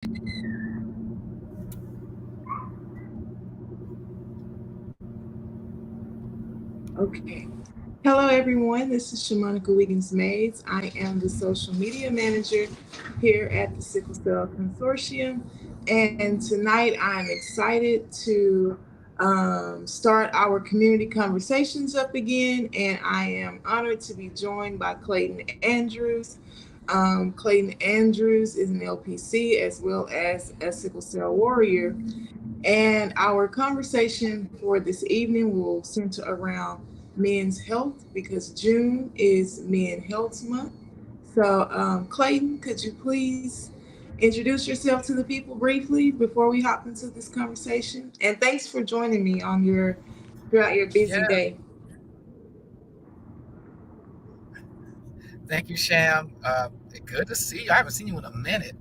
Okay. Hello, everyone. This is Shamonica Wiggins Mays. I am the social media manager here at the Sickle Cell Consortium. And tonight I'm excited to start our community conversations up again. And I am honored to be joined by Clayton Andrews. Clayton Andrews is an LPC as well as a sickle cell warrior. And our conversation for this evening will center around men's health because June is Men Health Month. So, Clayton, could you please introduce yourself to the people briefly before we hop into this conversation? And thanks for joining me on your throughout your busy Yeah, day. thank you, Sham. Good to see you. I haven't seen you in a minute.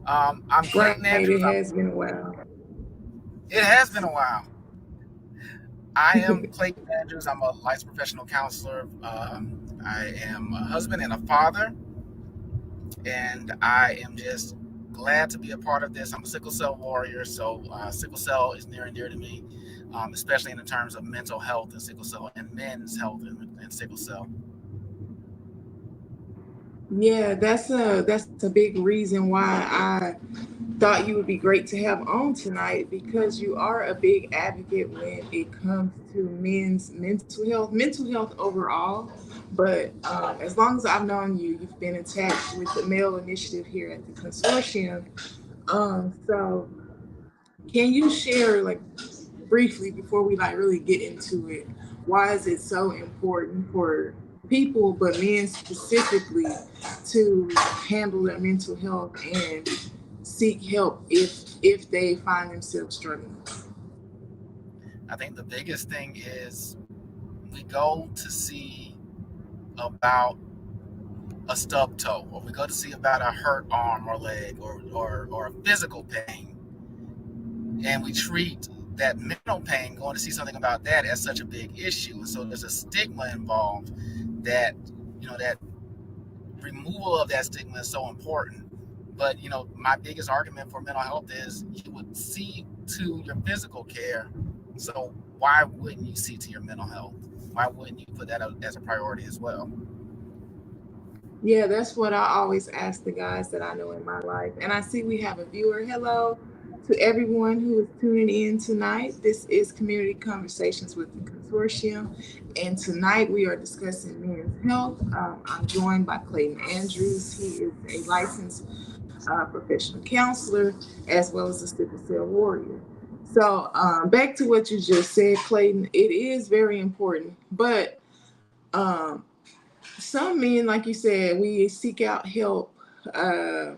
I'm Clayton Right, it Andrews. has been a while. It has been a while. I am Clayton Andrews. I'm a licensed professional counselor. I am a husband and a father, and I am just glad to be a part of this. I'm a sickle cell warrior, so sickle cell is near and dear to me, especially in the terms of mental health and sickle cell and men's health and sickle cell. Yeah, that's a big reason why I thought you would be great to have on tonight because you are a big advocate when it comes to men's mental health overall. But as long as I've known you, you've been attached with the male initiative here at the consortium. So can you share like briefly before we like really get into it, why is it so important for people, but men specifically, to handle their mental health and seek help if they find themselves struggling? I think the biggest thing is we go to see about a stub toe, or we go to see about a hurt arm or leg, or a physical pain, and we treat that mental pain, going to see something about that, as such a big issue. And so there's a stigma involved that, that removal of that stigma is so important. But, my biggest argument for mental health is you would see to your physical care. So why wouldn't you see to your mental health? Why wouldn't you put that as a priority as well? Yeah, that's what I always ask the guys that I know in my life. And I see we have a viewer. Hello to everyone who is tuning in tonight. This is Community Conversations with the Consortium. And tonight we are discussing men's health. I'm joined by Clayton Andrews. He is a licensed professional counselor as well as a sickle cell warrior. So, back to what you just said, Clayton, it is very important. But um, some men, like you said, we seek out help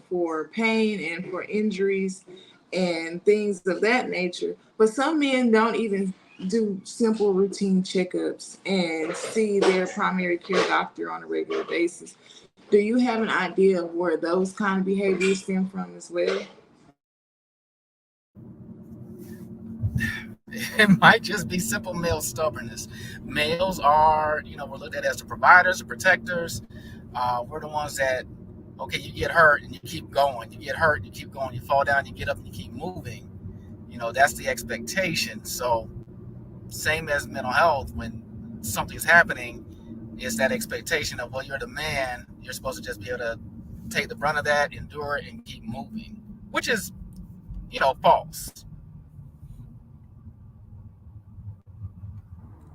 for pain and for injuries and things of that nature. But some men don't even do simple routine checkups and see their primary care doctor on a regular basis. Do you have an idea of where those kind of behaviors stem from as well? It might just be simple male stubbornness. Males are, we're looked at as the providers, the protectors. We're the ones that, okay, you get hurt and you keep going. You get hurt, you keep going. You fall down, you get up, and you keep moving. That's the expectation. So, same as mental health, when something's happening, it's that expectation of, well, you're the man. You're supposed to just be able to take the brunt of that, endure it, and keep moving, which is, false.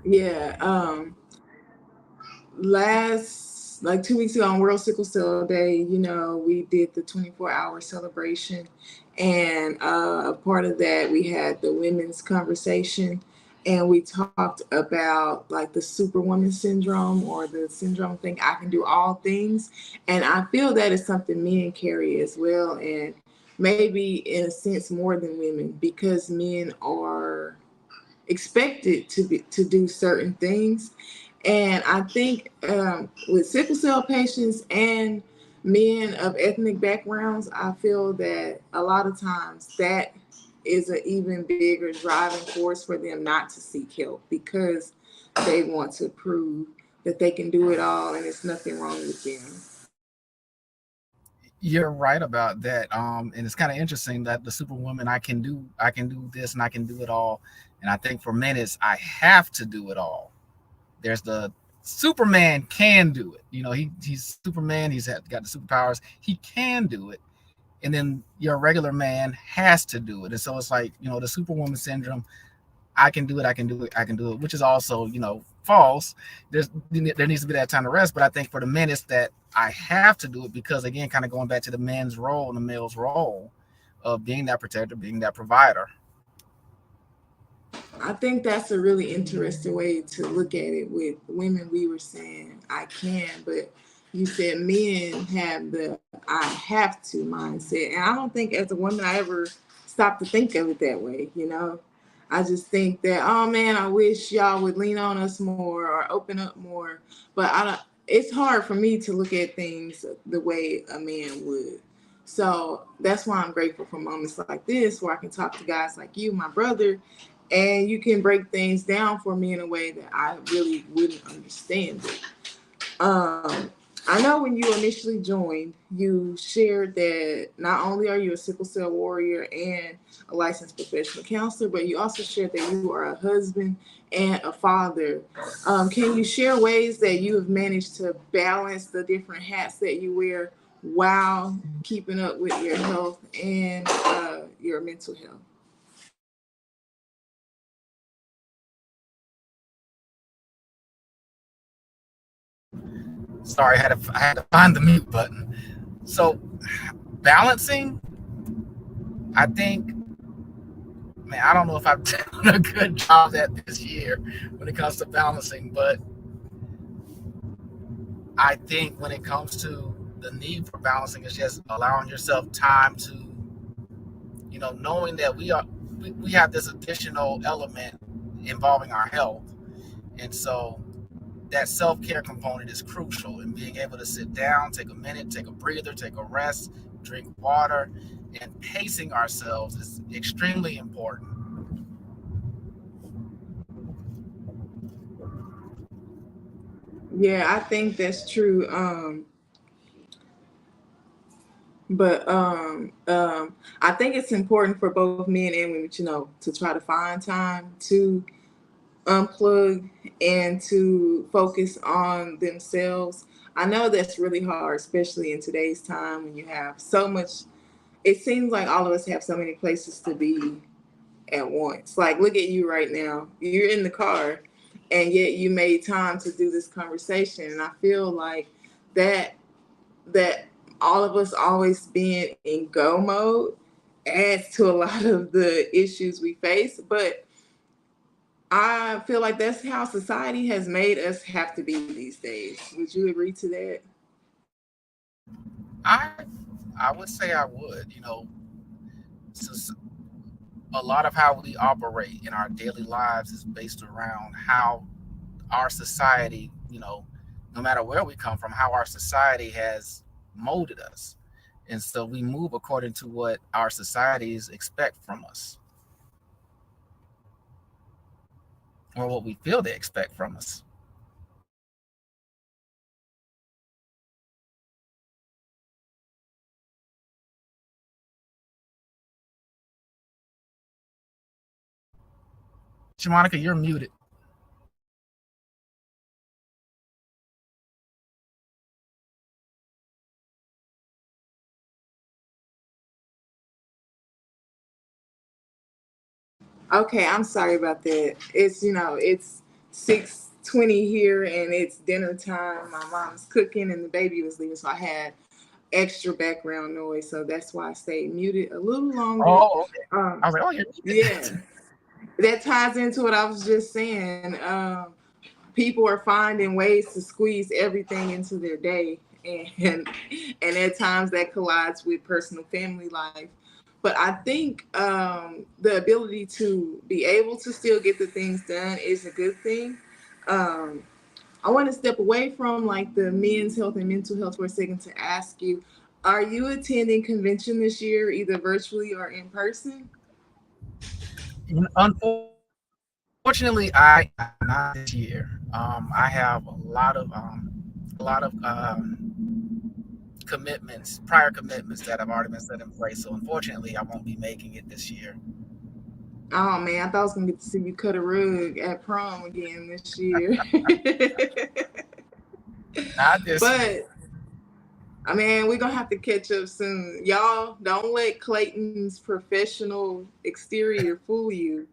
Yeah. Last like 2 weeks ago on World Sickle Cell Day, we did the 24-hour celebration, and a part of that we had the women's conversation, and we talked about like the superwoman syndrome or the syndrome thing. I can do all things, and I feel that is something men carry as well, and maybe in a sense more than women because men are expected to do certain things. And I think with sickle cell patients and men of ethnic backgrounds, I feel that a lot of times that is an even bigger driving force for them not to seek help because they want to prove that they can do it all and there's nothing wrong with them. You're right about that. And it's kind of interesting that the superwoman, I can do this and I can do it all. And I think for men, it's I have to do it all. There's the Superman can do it. You know, he's Superman. Got the superpowers. He can do it. And then your regular man has to do it. And so it's like, you know, the superwoman syndrome. I can do it. I can do it. I can do it. Which is also, you know, false. There needs to be that time to rest. But I think for the men, it's that I have to do it because, again, kind of going back to the man's role and the male's role of being that protector, being that provider. I think that's a really interesting way to look at it. With women, we were saying I can, but you said men have the I have to mindset. And I don't think as a woman I ever stopped to think of it that way, you know? I just think that, oh man, I wish y'all would lean on us more or open up more. But I don't, it's hard for me to look at things the way a man would. So that's why I'm grateful for moments like this where I can talk to guys like you, my brother, and you can break things down for me in a way that I really wouldn't understand it. Um, I know when you initially joined, you shared that not only are you a sickle cell warrior and a licensed professional counselor, but you also shared that you are a husband and a father. Can you share ways that you have managed to balance the different hats that you wear while keeping up with your health and your mental health? Sorry, I had to find the mute button. So balancing, I think, man, I don't know if I've done a good job at this year when it comes to balancing, but I think when it comes to the need for balancing is just allowing yourself time to, you know, knowing that we have this additional element involving our health. And so that self-care component is crucial in being able to sit down, take a minute, take a breather, take a rest, drink water, and pacing ourselves is extremely important. Yeah, I think that's true. But I think it's important for both men and women, to try to find time to unplug and to focus on themselves. I know that's really hard, especially in today's time when you have so much. It seems like all of us have so many places to be at once. Like, look at you right now. You're in the car, and yet you made time to do this conversation. And I feel like that that all of us always being in go mode adds to a lot of the issues we face. But I feel like that's how society has made us have to be these days. Would you agree to that? I I would say I would, you know, so a lot of how we operate in our daily lives is based around how our society, you know, no matter where we come from, how our society has molded us. And so we move according to what our societies expect from us or what we feel they expect from us. Shamonica, you're muted. Okay, I'm sorry about that. It's 6:20 here and it's dinner time. My mom's cooking and the baby was leaving, so I had extra background noise. So that's why I stayed muted a little longer. Oh, okay. Um, I was like, oh, you're yeah, muted. that ties into what I was just saying. People are finding ways to squeeze everything into their day, and and at times that collides with personal family life. But I think the ability to be able to still get the things done is a good thing. um, I want to step away from like the men's health and mental health for a second to ask you, are you attending convention this year, either virtually or in person? Unfortunately, I am not this year. I have a lot of prior commitments that have already been set in place. So unfortunately, I won't be making it this year. Oh man, I thought I was gonna get to see you cut a rug at prom again this year. Not this year. But I mean, we're gonna have to catch up soon. Y'all don't let Clayton's professional exterior fool you.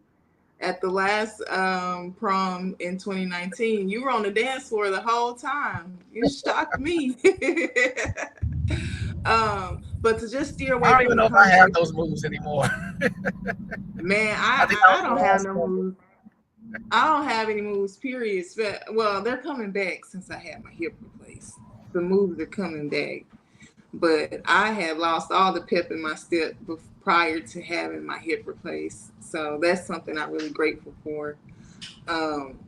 At the last prom in 2019, you were on the dance floor the whole time. You shocked me. But to just steer I away don't from even the know if I have conversation, those moves anymore. man, I think that I was the don't have last no one. moves. I don't have any moves, period. Well, they're coming back since I had my hip replaced. The moves are coming back. But I had lost all the pep in my step prior to having my hip replaced. So that's something I'm really grateful for. Um,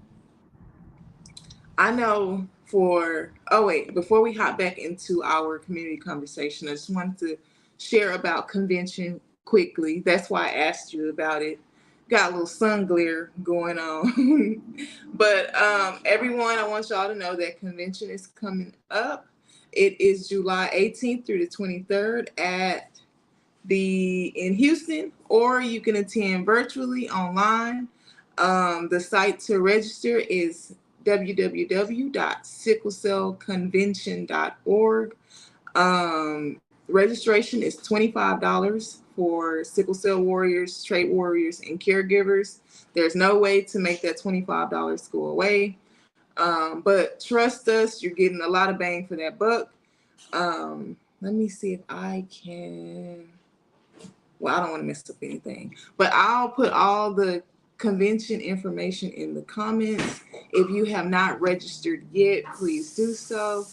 I know oh wait, before we hop back into our community conversation, I just wanted to share about convention quickly. That's why I asked you about it. Got a little sun glare going on. But everyone, I want y'all to know that convention is coming up. It is July 18th through the 23rd at in Houston, or you can attend virtually online. The site to register is www.sicklecellconvention.org. Registration is $25 for sickle cell warriors, trait warriors, and caregivers. There's no way to make that $25 go away. But trust us, you're getting a lot of bang for that buck. Let me see if I can. Well, I don't want to mess up anything, but I'll put all the convention information in the comments. If you have not registered yet, please do so.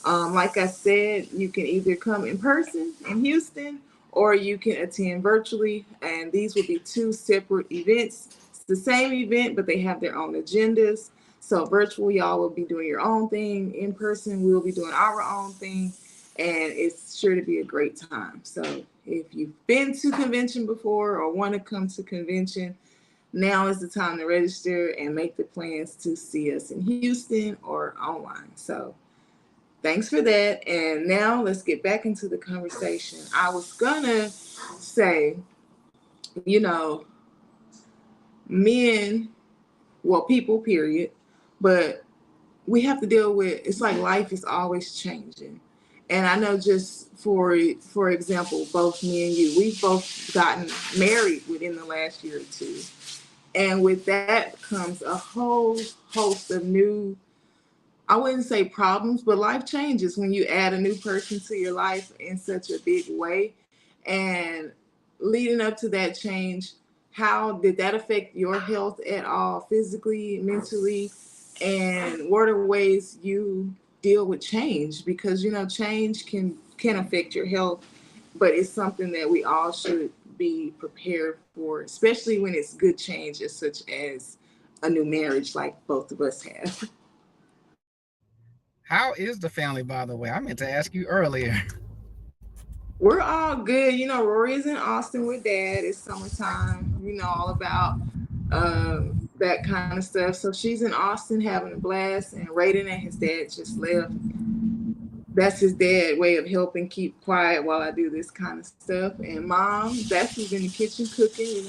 Like I said, you can either come in person in Houston or you can attend virtually, and these will be two separate events. It's the same event, but they have their own agendas. So, virtual, y'all will be doing your own thing. In person, we'll be doing our own thing, and it's sure to be a great time. So, if you've been to convention before or want to come to convention, now is the time to register and make the plans to see us in Houston or online. So, thanks for that. And now let's get back into the conversation. I was gonna say, you know, men, well, people, period, but we have to deal with it's like life is always changing. And I know just for example, both me and you, we've both gotten married within the last year or two. And with that comes a whole host of new, I wouldn't say problems, but life changes when you add a new person to your life in such a big way. And leading up to that change, how did that affect your health at all, physically, mentally? And what are ways you deal with change? Because change can affect your health, but it's something that we all should be prepared for, especially when it's good changes, such as a new marriage, like both of us have. How is the family, by the way? I meant to ask you earlier. We're all good. Rory's in Austin with dad. It's summertime. All about that kind of stuff. So she's in Austin having a blast, and Raiden and his dad just left. That's his dad way of helping keep quiet while I do this kind of stuff. And mom, that's who's in the kitchen cooking.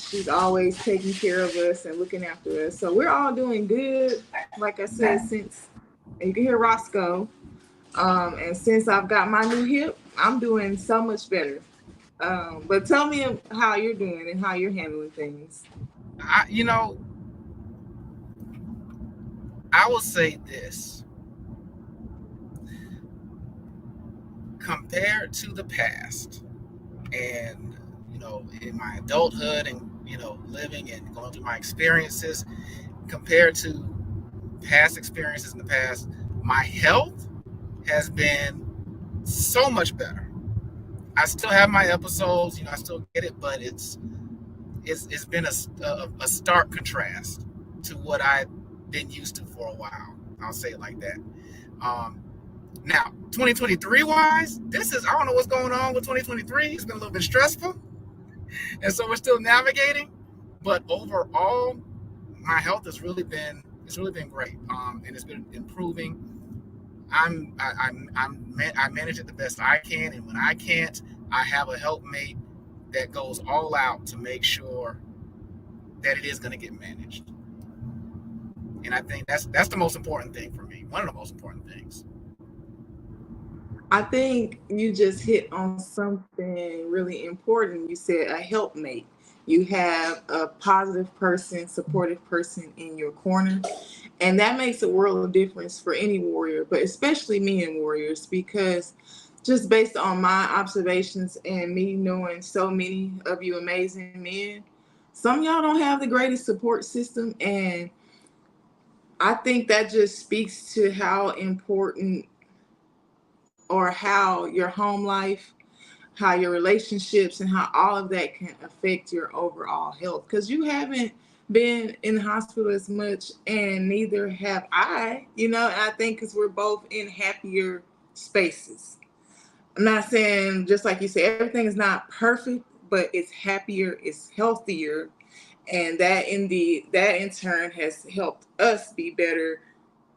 She's always taking care of us and looking after us. So we're all doing good. Like I said, since and you can hear Roscoe. And since I've got my new hip, I'm doing so much better. But tell me how you're doing and how you're handling things. I, you know, I will say this: compared to the past, and in my adulthood, and living and going through my experiences, compared to past experiences in the past, my health has been so much better. I still have my episodes, I still get it, but it's been a stark contrast to what I've been used to for a while. I'll say it like that. Um, Now, 2023 wise, I don't know what's going on with 2023. It's been a little bit stressful, and so we're still navigating. But overall, my health has really been great, and it's been improving I manage it the best I can, and when I can't, I have a helpmate that goes all out to make sure that it is going to get managed. And I think that's the most important thing for me. One of the most important things. I think you just hit on something really important. You said a helpmate. You have a positive person, supportive person in your corner. And that makes a world of difference for any warrior, but especially men warriors, because just based on my observations and me knowing so many of you amazing men, some of y'all don't have the greatest support system. And I think that just speaks to how important or how your home life, how your relationships, and how all of that can affect your overall health. Because you haven't been in the hospital as much, and neither have I, and I think because we're both in happier spaces. I'm not saying, just like you said, everything is not perfect, but it's happier, it's healthier, and that in turn has helped us be better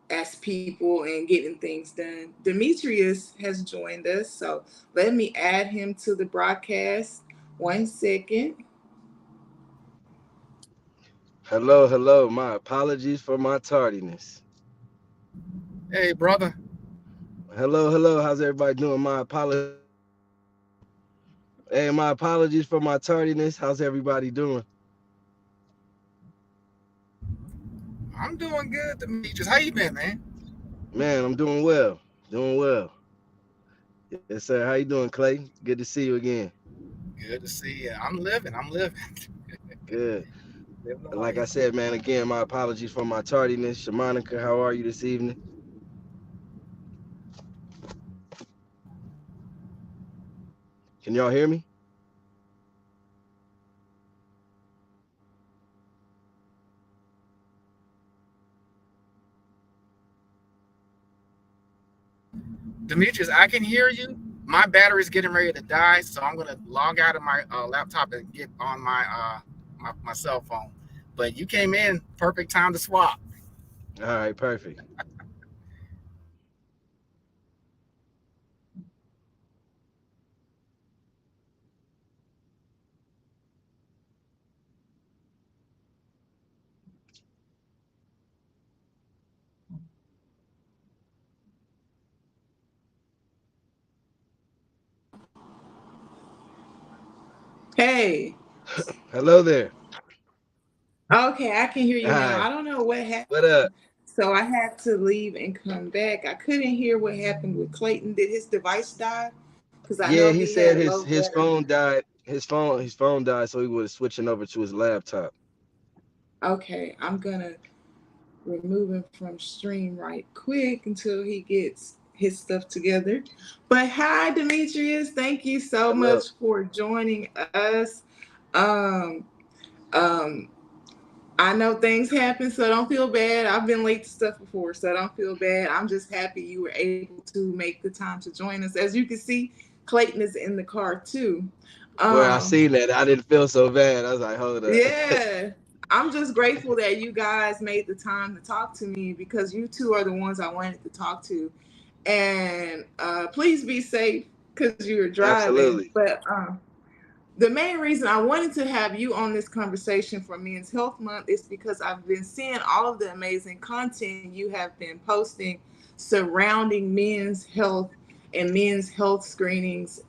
as people and getting things done. Demetrius has joined us, so let me add him to the broadcast. 1 second. Hello, hello. My apologies for my tardiness. Hey, brother, Hello, hello. How's everybody doing? Hey, my apologies for my tardiness. How's everybody doing? I'm doing good. Demetrius, how you been, man? Man, I'm doing well. Doing well. Yes, sir. How you doing, Clay? Good to see you again. Good to see you. I'm living. I'm living. Good. Living the Like I life. said, man, again, my apologies for my tardiness. Shamonica, how are you this evening? Can y'all hear me? Demetrius, I can hear you. My battery's getting ready to die, so I'm gonna log out of my laptop and get on my cell phone. But you came in perfect time to swap. All right, perfect. Hey. Hello there. Okay, I can hear you now. Hi. I don't know what What up? happened. So I had to leave and come back. I couldn't hear what happened with Clayton. Did his device die? Because I know Yeah, he he had said a his low his battery. phone died. His phone died, so he was switching over to his laptop. Okay, I'm going to remove him from stream right quick until he gets his stuff together. But hi, Demetrius. Thank you so Hello. much for joining us. Um, um, I know things happen, so don't feel bad. I've been late to stuff before, so don't feel bad. I'm just happy you were able to make the time to join us. As you can see, Clayton is in the car too. Where I Um, seen that, I didn't feel so bad. I was like, hold up. yeah, I'm just grateful that you guys made the time to talk to me because you two are the ones I wanted to talk to. And please be safe because you're driving. Absolutely. But the main reason I wanted to have you on this conversation for Men's Health Month is because I've been seeing all of the amazing content you have been posting surrounding men's health and men's health screenings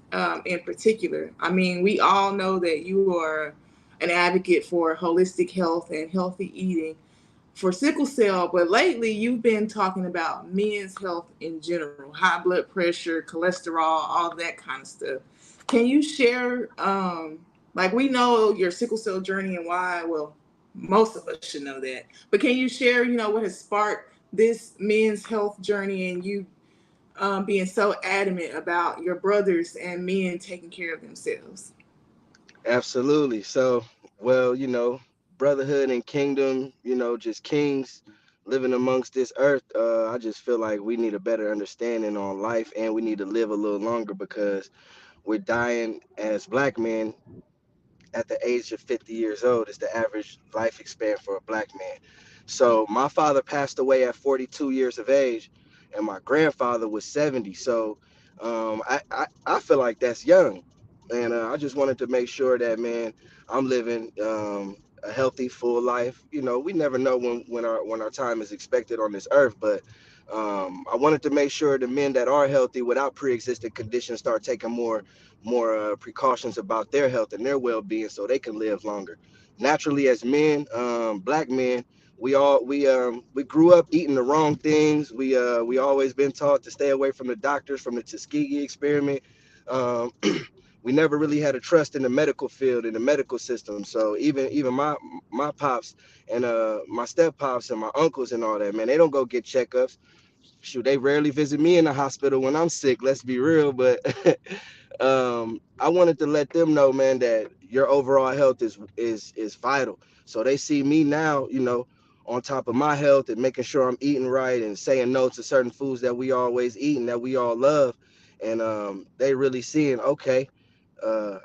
in particular. I mean, we all know that you are an advocate for holistic health and healthy eating for sickle cell, but lately you've been talking about men's health in general, high blood pressure, cholesterol, all that kind of stuff. Can you share, like we know your sickle cell journey and why? Well, most of us should know that, but can you share, what has sparked this men's health journey and you being so adamant about your brothers and men taking care of themselves? Absolutely. So, well, brotherhood and kingdom, just kings living amongst this earth. I just feel like we need a better understanding on life and we need to live a little longer because we're dying as black men at the age of 50 years old is the average life span for a black man. So my father passed away at 42 years of age, and my grandfather was 70. So I feel like that's young, and I just wanted to make sure that, man, I'm living a healthy, full life. You know, we never know when our time is expected on this earth, but I wanted to make sure the men that are healthy without pre-existing conditions start taking more precautions about their health and their well-being so they can live longer. Naturally, as men, black men, we grew up eating the wrong things. We always been taught to stay away from the doctors, from the Tuskegee experiment. Um, we never really had a trust in the medical field, in the medical system. So even my pops and my step pops and my uncles and all that, man, they don't go get checkups. Shoot, they rarely visit me in the hospital when I'm sick. Let's be real, but I wanted to let them know, man, that your overall health is vital. So they see me now, on top of my health and making sure I'm eating right and saying no to certain foods that we always eat and that we all love, and they really seeing, okay,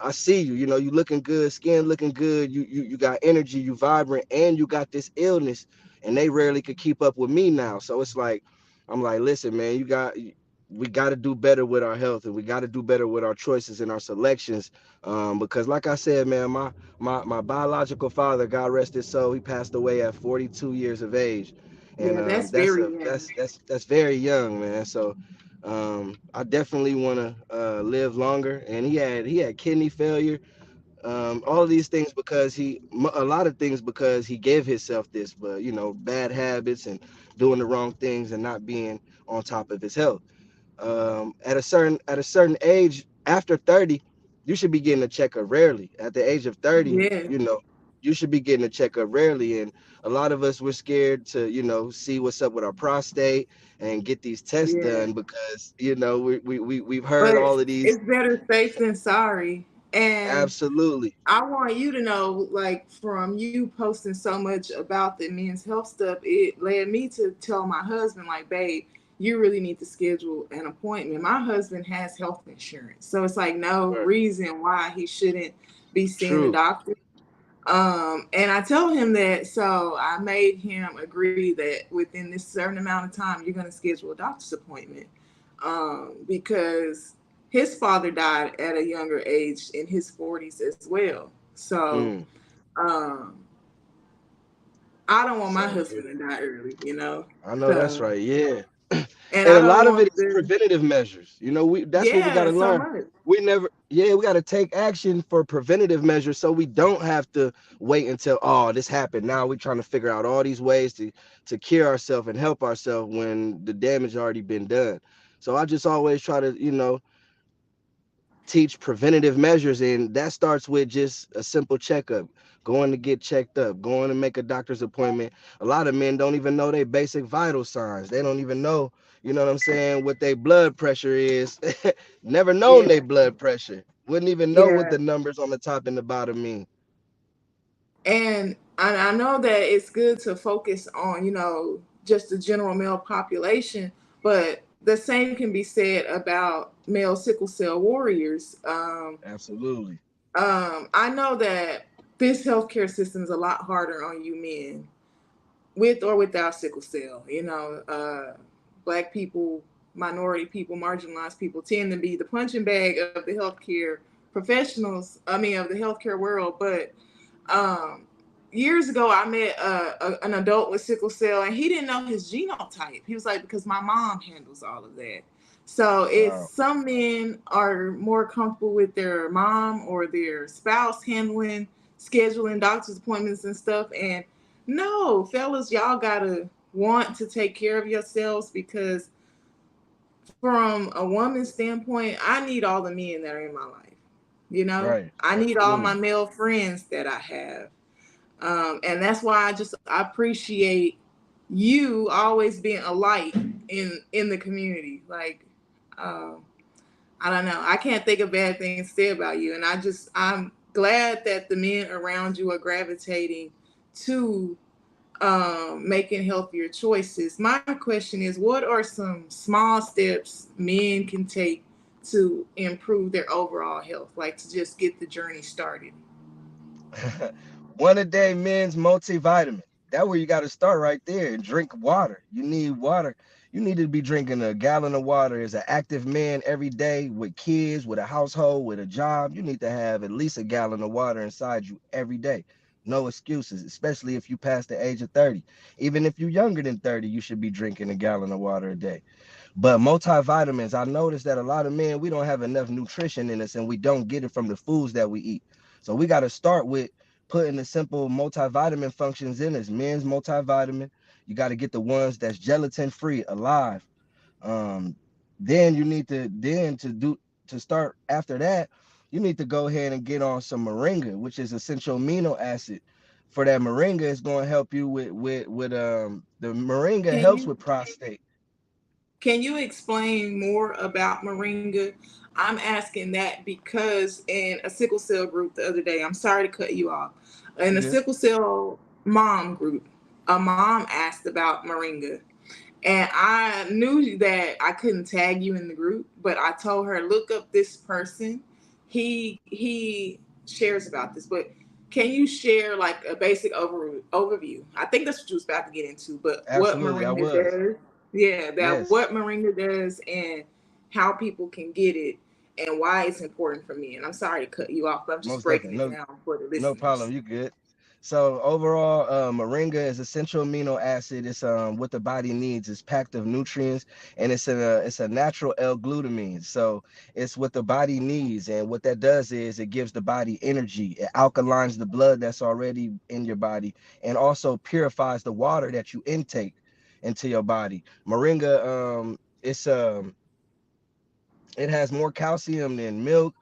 I see you. You know, you looking good, skin looking good. You got energy, you vibrant, and you got this illness, and they rarely could keep up with me now. So it's like, I'm like, listen, man, we got to do better with our health, and we got to do better with our choices and our selections. Because, like I said, man, my biological father, God rest his soul, he passed away at 42 years of age, and Yeah, that's that's very a young. that's very young, man. So I definitely want to live longer. And he had kidney failure, all of these things because a lot of things because he gave himself this, but bad habits and doing the wrong things and not being on top of his health. At a certain age, after 30, you should be getting a checkup rarely. At the age of 30, Yeah, you should be getting a checkup rarely. And a lot of us, we're scared to see what's up with our prostate and get these tests yeah. done because we've heard But all of these. it's better safe than sorry. And Absolutely. I want you to know, like, from you posting so much about the men's health stuff, it led me to tell my husband, like, babe, you really need to schedule an appointment. My husband has health insurance. So it's like no Right. reason why he shouldn't be seeing a True. doctor. And I told him that, so I made him agree that within this certain amount of time, you're going to schedule a doctor's appointment. Because his father died at a younger age in his 40s as well. So Mm, um, I don't want my same husband here. to die early, you know? I know that's So, right. Yeah. and And I a don't lot of it want is the, preventative measures. That's what we got yeah, to so learn. much. We got to take action for preventative measures so we don't have to wait until, oh, this happened. Now we're trying to figure out all these ways to cure ourselves and help ourselves when the damage already been done. So I just always try to, teach preventative measures, and that starts with just a simple checkup, going to get checked up, going to make a doctor's appointment. A lot of men don't even know their basic vital signs. They don't even know, what I'm saying, what their blood pressure is. Never known their Yeah, blood pressure, wouldn't even know what yeah. the numbers on the top and the bottom mean. And I know that it's good to focus on, just the general male population, but the same can be said about male sickle cell warriors. Absolutely. I know that this healthcare system is a lot harder on you men with or without sickle cell. Black people, minority people, marginalized people tend to be the punching bag of the healthcare professionals. I mean, of the healthcare world. But um, years ago, I met an adult with sickle cell, and he didn't know his genotype. He was like, because my mom handles all of that. So it's Wow. some men are more comfortable with their mom or their spouse handling, scheduling doctor's appointments and stuff. And no, fellas, y'all gotta want to take care of yourselves because from a woman's standpoint, I need all the men that are in my life. Right. I need all my Absolutely. male friends that I have. And that's why I appreciate you always being a light in the community. Like, um, I don't know. I can't think of bad things to say about you. And I'm glad that the men around you are gravitating to making healthier choices. My question is, what are some small steps men can take to improve their overall health, like to just get the journey started? One a day men's multivitamin. That where you got to start right there and drink water. You need water. You need to be drinking a gallon of water as an active man every day with kids, with a household, with a job. You need to have at least a gallon of water inside you every day. No excuses, especially if you pass the age of 30. Even if you're younger than 30, you should be drinking a gallon of water a day. But multivitamins, I noticed that a lot of men, we don't have enough nutrition in us and we don't get it from the foods that we eat. So we got to start with putting the simple multivitamin functions in us. Men's multivitamin, you got to get the ones that's gelatin free, alive. Um, then you need to to start after that, you need to go ahead and get on some moringa, which is essential amino acid. For that moringa, it's going to help you with the moringa Can helps you with prostate. can you explain more about moringa? I'm asking that because in a sickle cell group the other day, I'm sorry to cut you off. In You a good? sickle cell mom group, a mom asked about moringa. And I knew that I couldn't tag you in the group, but I told her, look up this person. He shares about this, but can you share like a basic overview? I think that's what you was about to get into, but what Absolutely, I Moringa was. does, yeah, that Yes, what Moringa does and how people can get it and why it's important for me. And I'm sorry to cut you off, but I'm just most breaking definitely. it No, down for the no problem. listeners. You good. So overall, moringa is essential amino acid. It's what the body needs. It's packed of nutrients, and it's a natural L-glutamine. So it's what the body needs, and what that does is it gives the body energy. It alkalines the blood that's already in your body, and also purifies the water that you intake into your body. Moringa, it has more calcium than milk,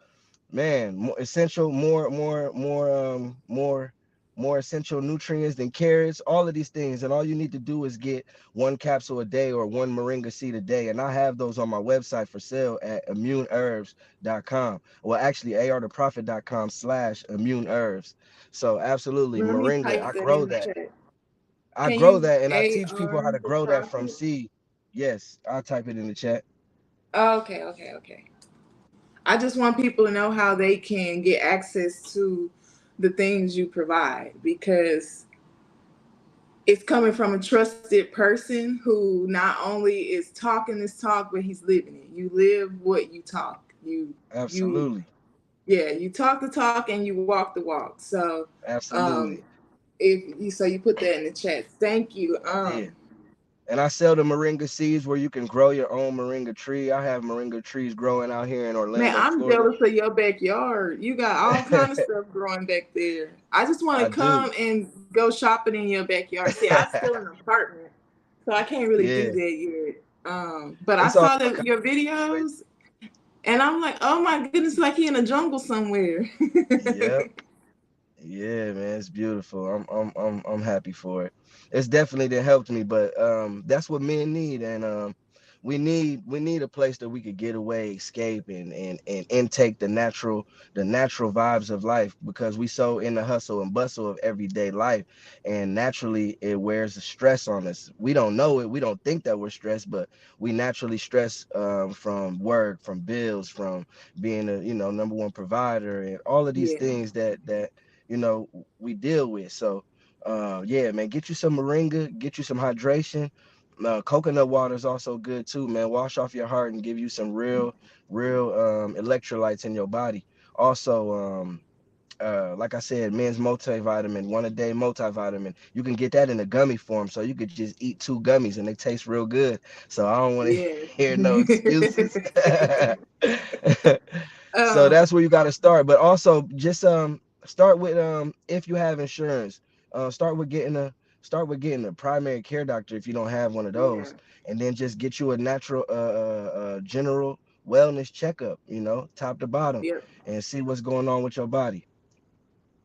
man, more essential, more essential nutrients than carrots, all of these things. And all you need to do is get one capsule a day or one moringa seed a day. And I have those on my website for sale at immuneherbs.com. Well, actually, artheprofit.com/immuneherbs. So absolutely, Let me moringa, type I that grow in the that. chat. I Can grow you that and I teach people how AR to the grow that from profit? seed. Yes, I'll type it in the chat. Okay, okay, okay. I just want people to know how they can get access to the things you provide because it's coming from a trusted person who not only is talking this talk, but he's living it. You live what you talk. You Absolutely. yeah, you talk the talk and you walk the walk. So um Absolutely. if you so you put that in the chat. Thank you. I did. And I sell the moringa seeds where you can grow your own moringa tree. I have moringa trees growing out here in Man, Orlando, I'm Florida. jealous of your backyard. You got all kind of stuff growing back there. I just want to I do. come and go shopping in your backyard. See, I'm still in an apartment, so I can't really do Yeah, that yet. But I it's all saw kind your of ways. videos, and I'm like, oh my goodness, like he in a jungle somewhere. Yep. Yeah, man, it's beautiful. I'm happy for it. It's definitely that helped me, but that's what men need, and we need a place that we could get away, escape, and intake the natural vibes of life because we so in the hustle and bustle of everyday life, and naturally it wears the stress on us. We don't know it, we don't think that we're stressed, but we naturally stress from work, from bills, from being a number one provider, and all of these Yeah, things that you know we deal with. So yeah, man, get you some moringa, get you some hydration. Coconut water is also good too, man. Wash off your heart and give you some real electrolytes in your body. Also, like I said, men's multivitamin, one a day multivitamin. You can get that in a gummy form, so you could just eat two gummies and they taste real good. So I don't want to yeah. hear no excuses. So um, that's where you got to start. But also just start with if you have insurance, start with getting a primary care doctor if you don't have one of yeah, those, and then just get you a natural general wellness checkup, top to bottom, yeah. and see what's going on with your body.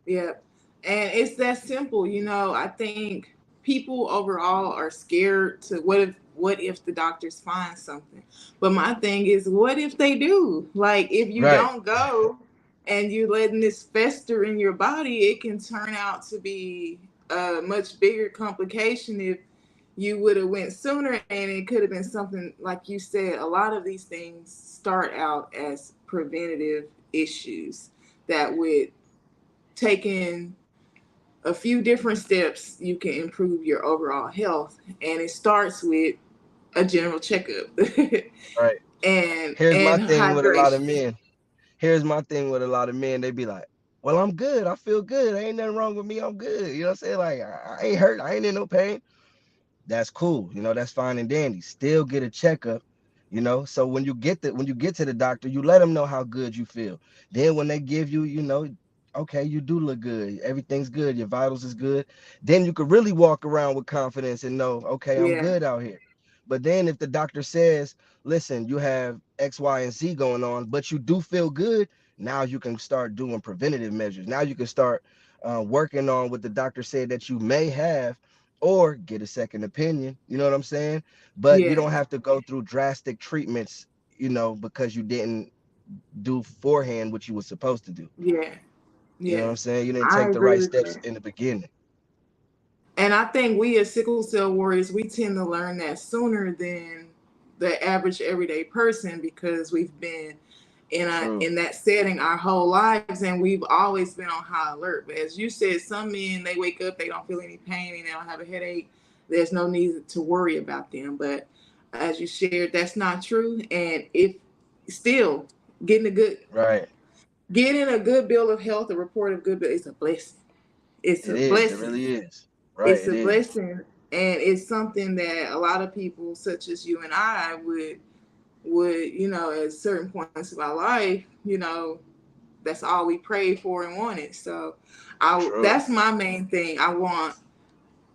Yeah. And it's that simple, I think people overall are scared to what if the doctors find something. But my thing is what if they do? Like if you Right. don't go and you're letting this fester in your body, it can turn out to be a much bigger complication if you would have went sooner and it could have been something like you said. A lot of these things start out as preventative issues that would taking a few different steps, you can improve your overall health. And it starts with a general checkup Right. Here's my and thing with a lot of hydration. men. Here's my thing with a lot of men. They be like, "Well, I'm good. I feel good. Ain't nothing wrong with me. I'm good." You know what I'm saying? Like, I ain't hurt. I ain't in no pain. That's cool. That's fine and dandy. Still get a checkup. So when you get to the doctor, you let them know how good you feel. Then when they give you, okay, you do look good. Everything's good. Your vitals is good. Then you could really walk around with confidence and know, okay, I'm Yeah, good out here. But then if the doctor says, listen, you have X, Y, and Z going on, but you do feel good, now you can start doing preventative measures. Now you can start working on what the doctor said that you may have, or get a second opinion. You know what I'm saying? But you yeah, don't have to go through drastic treatments, because you didn't do beforehand what you were supposed to do. yeah, You know yeah. what I'm saying? You didn't I take the agree right with steps that. in the beginning. And I think we as sickle cell warriors, we tend to learn that sooner than the average everyday person because we've been True. in that setting our whole lives, and we've always been on high alert. But as you said, some men, they wake up, they don't feel any pain, and they don't have a headache. There's no need to worry about them. But as you shared, that's not true. And if still getting a good Right. getting a good bill of health, a report of good bill, it's a blessing. It's It a is. It blessing. really is. Right. It's It a is. blessing, and it's something that a lot of people such as you and I would at certain points of our life, that's all we prayed for and wanted. So I True. that's my main thing. I want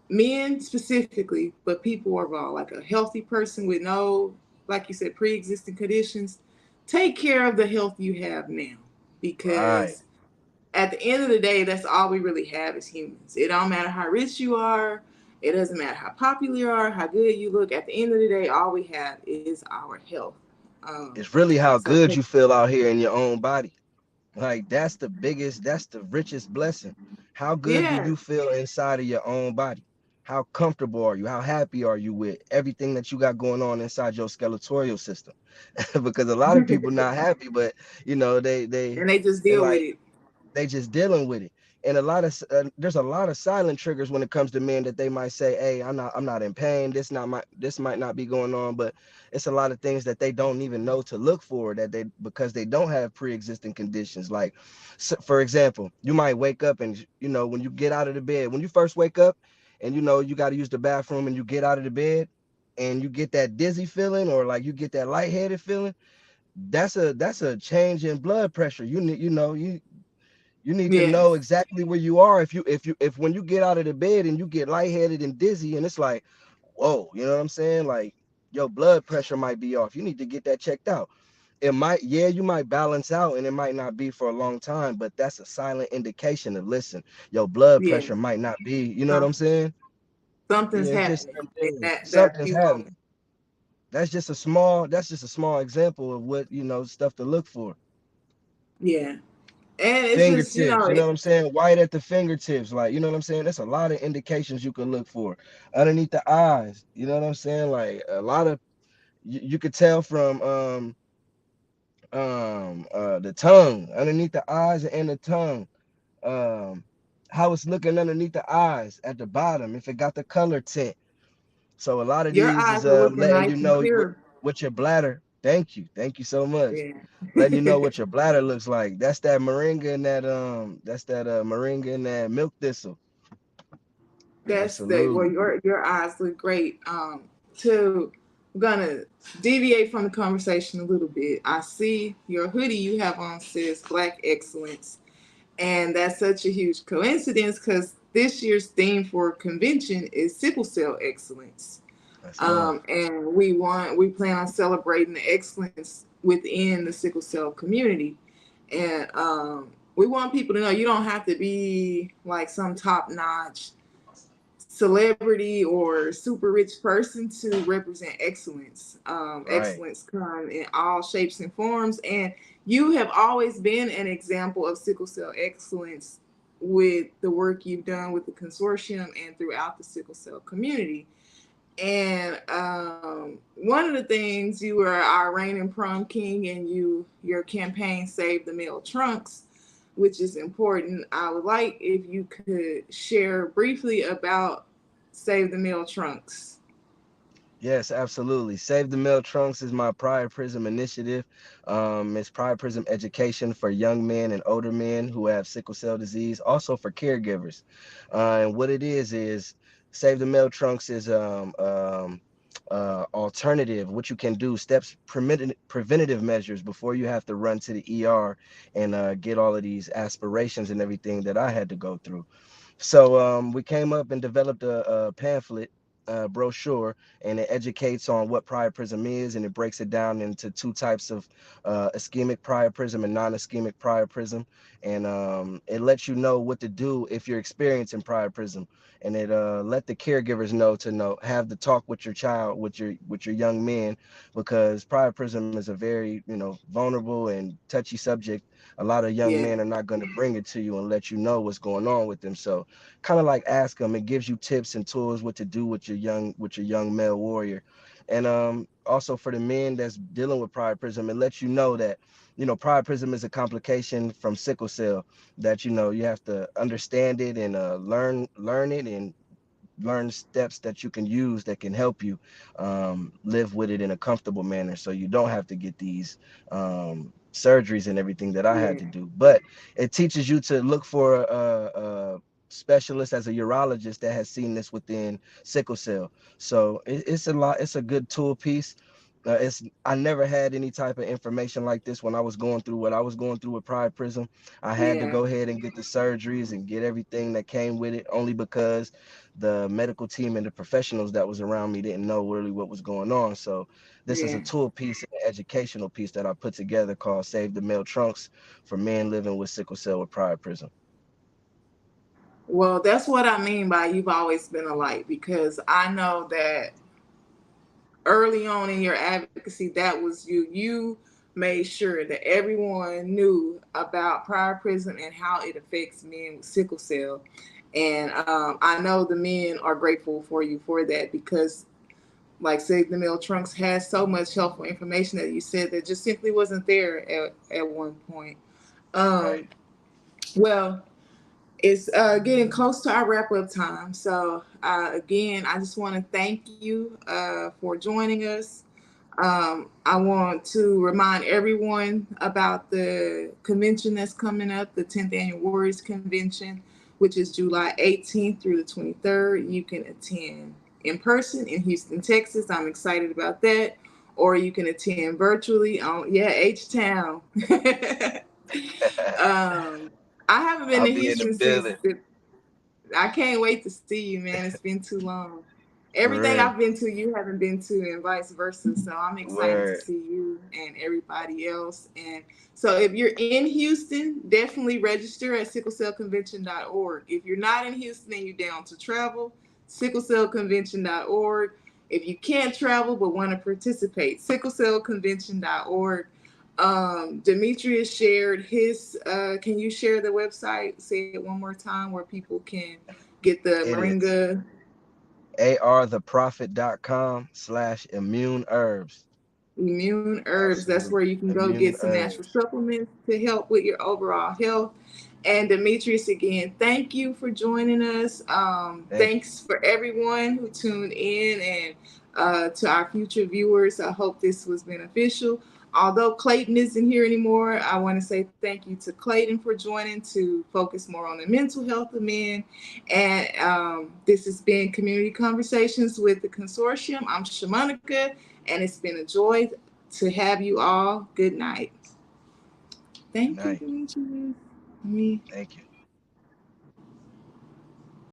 men specifically, but people overall, like a healthy person with no, like you said, pre-existing conditions. Take care of the health you have now, Right. because at the end of the day, that's all we really have as humans. It don't matter how rich you are. It doesn't matter how popular you are, how good you look. At the end of the day, all we have is our health. Um, It's really how so good you feel out here in your own body. Like that's the richest blessing. How good do yeah, you feel inside of your own body? How comfortable are you? How happy are you with everything that you got going on inside your skeletal system? Because a lot of people and not happy, but they just they deal with like it. they just dealing with it. And there's a lot of silent triggers when it comes to men that they might say, hey, I'm not in pain, this might not be going on. But it's a lot of things that they don't even know to look for, that they because they don't have pre-existing conditions. Like, so for example, you might wake up and when you get out of the bed, when you first wake up and you got to use the bathroom, and you get out of the bed and you get that dizzy feeling, or like you get that lightheaded feeling, that's a change in blood pressure. You need to Yes, know exactly where you are. If when you get out of the bed and you get lightheaded and dizzy, and it's like, whoa, you know what I'm saying? Like, your blood pressure might be off. You need to get that checked out. Yeah, you might balance out and it might not be for a long time, but that's a silent indication of, listen, your blood yes. pressure might not be, you know what Some, I'm saying? something's Yeah, it's just happening certain in things. that Something's few happening. moments. That's just a small example of what, stuff to look for. Yeah, and it's just Fingertips, you know what I'm saying? White at the fingertips, like, you know what I'm saying? That's a lot of indications you can look for. Underneath the eyes, you know what I'm saying? Like, a lot of you could tell from the tongue, underneath the eyes and the tongue, um how it's looking underneath the eyes at the bottom, if it got the color tint. So a lot of your these eyes is are looking letting you nice and know clear. what your bladder. Thank you so much. Yeah. Letting you know what your bladder looks like. That's that moringa and that moringa and that milk thistle. That's the well, Absolutely. your eyes look great. To I'm gonna deviate from the conversation a little bit. I see your hoodie you have on says Black Excellence, and that's such a huge coincidence because this year's theme for convention is sickle cell excellence. That's love. And we plan on celebrating the excellence within the sickle cell community, and we want people to know you don't have to be like some top notch celebrity or super rich person to represent excellence. Right. Excellence come in all shapes and forms, and you have always been an example of sickle cell excellence with the work you've done with the consortium and throughout the sickle cell community. And one of the things, you were our reigning prom king, and your campaign saved the male trunks, which is important. I would like if you could share briefly about Save the Male Trunks. Yes, absolutely. Save the Male Trunks is my Pride Prism initiative. It's Pride Prism education for young men and older men who have sickle cell disease, also for caregivers. And what it is Save the Male Trunks is alternative, what you can do, steps, preventative measures before you have to run to the ER and get all of these aspirations and everything that I had to go through. So we came up and developed a pamphlet, brochure, and it educates on what priapism is, and it breaks it down into two types of ischemic priapism and non-ischemic priapism, and it lets you know what to do if you're experiencing priapism, and it let the caregivers know to know have the talk with your child, with your young men, because priapism is a very vulnerable and touchy subject. A lot of young Yeah, men are not going to bring it to you and let you know what's going on with them. So kind of like ask them, it gives you tips and tools what to do with your young male warrior. And also for the men that's dealing with priapism, it lets you know that priapism is a complication from sickle cell, that you have to understand it and learn it and learn steps that you can use that can help you live with it in a comfortable manner, so you don't have to get these surgeries and everything that I had yeah, to do. But it teaches you to look for a specialist as a urologist that has seen this within sickle cell. So it's a lot. It's a good tool piece. I never had any type of information like this when I was going through what I was going through with Pride Prism. I had to yeah, go ahead and get the surgeries and get everything that came with it, only because the medical team and the professionals that was around me didn't know really what was going on. So this is a yeah. tool piece, an educational piece that I put together called Save the Male Trunks for men living with sickle cell with Pride Prism. Well, that's what I mean by you've always been a light, because I know that early on in your advocacy, that was you. You made sure that everyone knew about priapism and how it affects men with sickle cell. And I know the men are grateful for you for that, because, like, Save the Male Trunks has so much helpful information that you said that just simply wasn't there at one point. Right. Um, well, it's getting close to our wrap up time. So, again, I just want to thank you for joining us. I want to remind everyone about the convention that's coming up, the 10th Annual Warriors Convention, which is July 18th through the 23rd. You can attend in person in Houston, Texas. I'm excited about that. Or you can attend virtually on, yeah, H Town. um, I haven't been I'll to be in the Houston since building. I can't wait to see you, man. It's been too long. For Everything real. I've been to, you haven't been to, and vice versa. So I'm excited to Word. see you and everybody else. And so if you're in Houston, definitely register at sicklecellconvention.org. If you're not in Houston and you're down to travel, sicklecellconvention.org. If you can't travel but want to participate, sicklecellconvention.org. Demetrius shared his. Can you share the website? Say it one more time where people can get the It is moringa artheprofit.com/immune herbs. immune herbs. That's Absolutely. where you can go Immune get some natural herbs. supplements to help with your overall health. And Demetrius, again, thank you for joining us. Thank you. Thanks for everyone who tuned in, and to our future viewers. I hope this was beneficial. Although Clayton isn't here anymore, I want to say thank you to Clayton for joining to focus more on the mental health of men. And this has been Community Conversations with the Consortium. I'm Shamonica, and it's been a joy to have you all. Good night. Good Thank you, night. Demetrius. Me. Thank you.